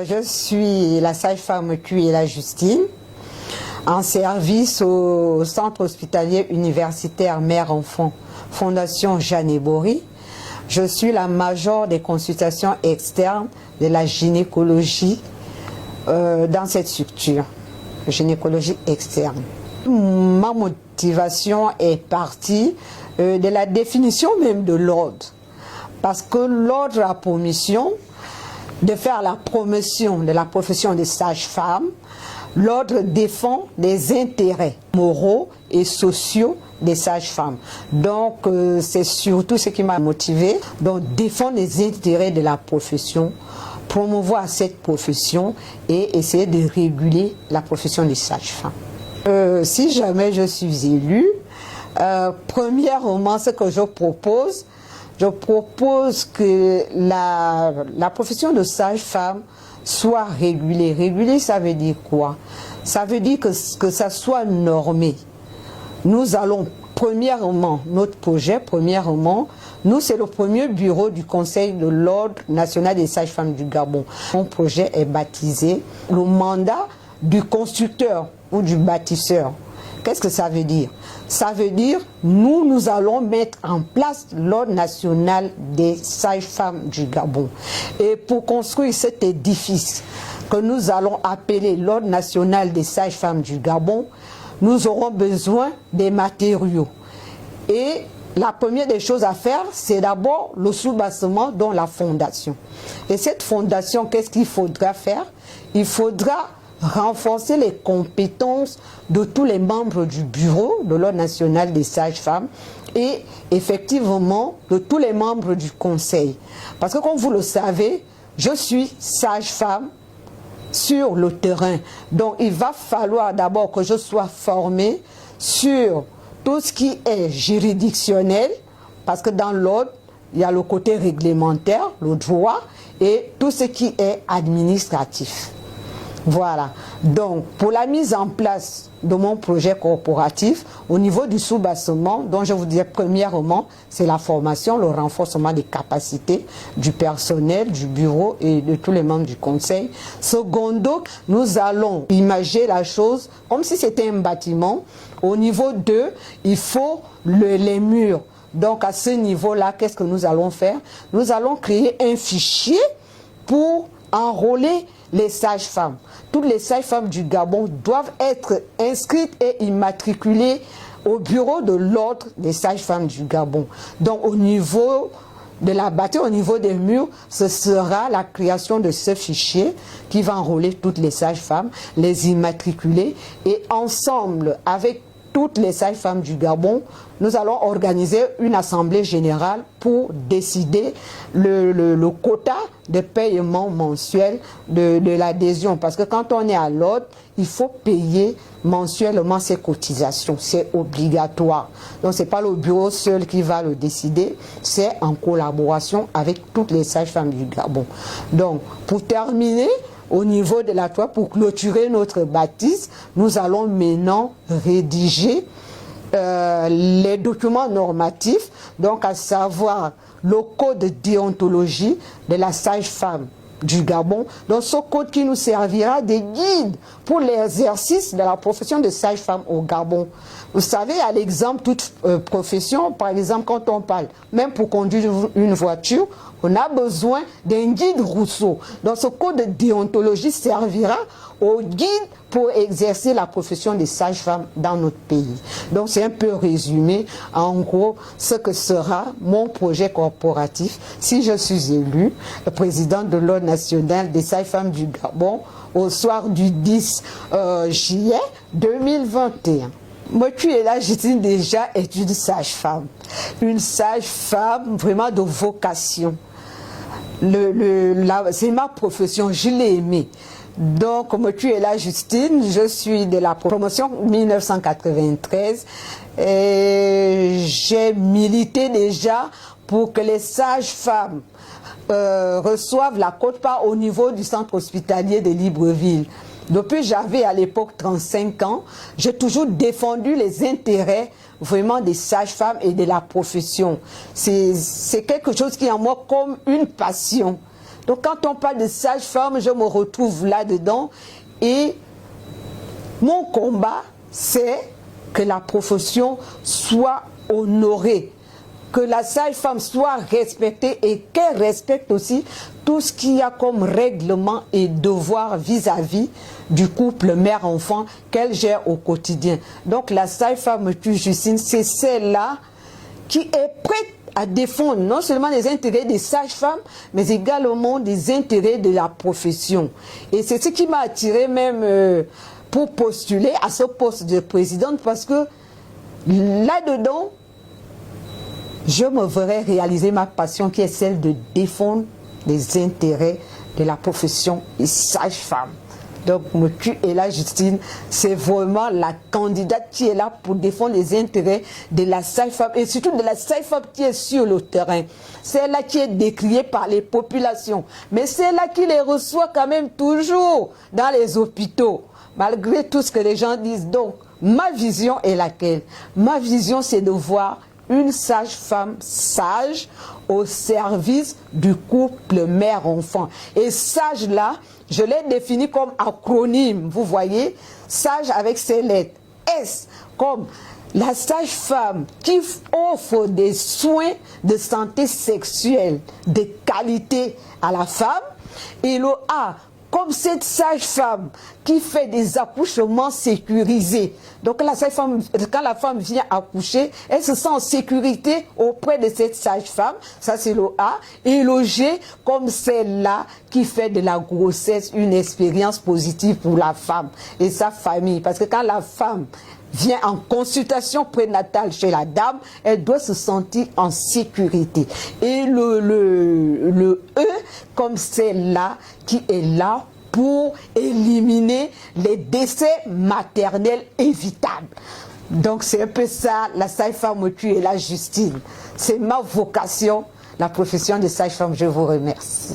Je suis la sage-femme Kuela Justine, en service au Centre hospitalier universitaire Mère-Enfant, Fondation Jeanne Ebori. Je suis la major des consultations externes de la gynécologie dans cette structure, gynécologie externe. Ma motivation est partie de la définition même de l'ordre, parce que l'ordre a pour mission de faire la promotion de la profession de sage-femme. L'ordre défend les intérêts moraux et sociaux des sages-femmes. Donc c'est surtout ce qui m'a motivé, donc défendre les intérêts de la profession, promouvoir cette profession et essayer de réguler la profession des sages-femmes. Si jamais je suis élue, premièrement, ce que je propose que la profession de sage-femme soit régulée. Régulée, ça veut dire quoi? Ça veut dire que ça soit normé. Nous allons, premièrement, notre projet, nous, c'est le premier bureau du Conseil de l'Ordre national des sages-femmes du Gabon. Mon projet est baptisé le mandat du constructeur ou du bâtisseur. Qu'est-ce que ça veut dire? Ça veut dire, nous allons mettre en place l'Ordre national des sages-femmes du Gabon. Et pour construire cet édifice que nous allons appeler l'Ordre national des sages-femmes du Gabon, nous aurons besoin des matériaux. Et la première des choses à faire, c'est d'abord le soubassement dans la fondation. Et cette fondation, qu'est-ce qu'il faudra faire? Il faudra renforcer les compétences de tous les membres du bureau de l'Ordre national des sages-femmes et effectivement de tous les membres du conseil. Parce que comme vous le savez, je suis sage-femme sur le terrain. Donc il va falloir d'abord que je sois formée sur tout ce qui est juridictionnel, parce que dans l'ordre, il y a le côté réglementaire, le droit, et tout ce qui est administratif. Voilà. Donc, pour la mise en place de mon projet corporatif, au niveau du soubassement, dont je vous disais premièrement, c'est la formation, le renforcement des capacités du personnel, du bureau et de tous les membres du conseil. Secondo, nous allons imager la chose comme si c'était un bâtiment. Au niveau 2, il faut les murs. Donc, à ce niveau-là, qu'est-ce que nous allons faire? Nous allons créer un fichier pour enrôler les sages-femmes. Toutes les sages-femmes du Gabon doivent être inscrites et immatriculées au bureau de l'ordre des sages-femmes du Gabon. Donc au niveau de la bâtisse, au niveau des murs, ce sera la création de ce fichier qui va enrôler toutes les sages-femmes, les immatriculer et ensemble avec toutes les sages-femmes du Gabon, nous allons organiser une assemblée générale pour décider le quota de paiement mensuel de l'adhésion. Parce que quand on est à l'ordre, il faut payer mensuellement ses cotisations. C'est obligatoire. Donc ce n'est pas le bureau seul qui va le décider, c'est en collaboration avec toutes les sages-femmes du Gabon. Donc pour terminer, au niveau de la toile, pour clôturer notre bâtisse, nous allons maintenant rédiger les documents normatifs, donc à savoir le code de déontologie de la sage-femme du Gabon. Donc ce code qui nous servira de guide pour l'exercice de la profession de sage-femme au Gabon. Vous savez, à l'exemple, toute profession, par exemple, quand on parle, même pour conduire une voiture, on a besoin d'un guide Rousseau. Donc ce code de déontologie servira au guide pour exercer la profession de sage-femme dans notre pays. Donc c'est un peu résumé, en gros, ce que sera mon projet corporatif si je suis élu président de l'Ordre national des sages-femmes du Gabon au soir du 10 juillet 2021. Moi, Kuela Justine déjà est une sage-femme vraiment de vocation. C'est ma profession, je l'ai aimée. Donc, moi, Kuela Justine, je suis de la promotion 1993 et j'ai milité déjà pour que les sages-femmes reçoivent la quote-part au niveau du centre hospitalier de Libreville. Depuis j'avais à l'époque 35 ans, j'ai toujours défendu les intérêts vraiment des sages-femmes et de la profession. C'est quelque chose qui est en moi comme une passion. Donc quand on parle de sage-femme, je me retrouve là-dedans. Et mon combat, c'est que la profession soit honorée, que la sage-femme soit respectée et qu'elle respecte aussi tout ce qu'il y a comme règlement et devoir vis-à-vis du couple mère-enfant qu'elle gère au quotidien. Donc la sage-femme Justine, c'est celle-là qui est prête à défendre non seulement les intérêts des sages-femmes, mais également des intérêts de la profession. Et c'est ce qui m'a attiré même pour postuler à ce poste de présidente, parce que là-dedans, je me verrais réaliser ma passion qui est celle de défendre les intérêts de la profession des sages-femmes. Donc, Mokuela Justine, c'est vraiment la candidate qui est là pour défendre les intérêts de la sage-femme et surtout de la sage-femme qui est sur le terrain. C'est là qui est décriée par les populations, mais c'est là qui les reçoit quand même toujours dans les hôpitaux, malgré tout ce que les gens disent. Donc, ma vision est laquelle? Ma vision, c'est de voir une sage-femme sage au service du couple mère-enfant. Et sage là, je l'ai défini comme acronyme, vous voyez, sage avec ses lettres. S comme la sage-femme qui offre des soins de santé sexuelle de qualité à la femme. Et le A comme cette sage-femme qui fait des accouchements sécurisés. Donc la sage-femme, quand la femme vient accoucher, elle se sent en sécurité auprès de cette sage-femme. Ça c'est le A. Et le G comme celle-là qui fait de la grossesse une expérience positive pour la femme et sa famille. Parce que quand la femme vient en consultation prénatale chez la dame, elle doit se sentir en sécurité. Et le E comme celle-là qui est là pour éliminer les décès maternels évitables. Donc c'est un peu ça, la sage-femme Mokuela Justine. C'est ma vocation, la profession de sage-femme. Je vous remercie.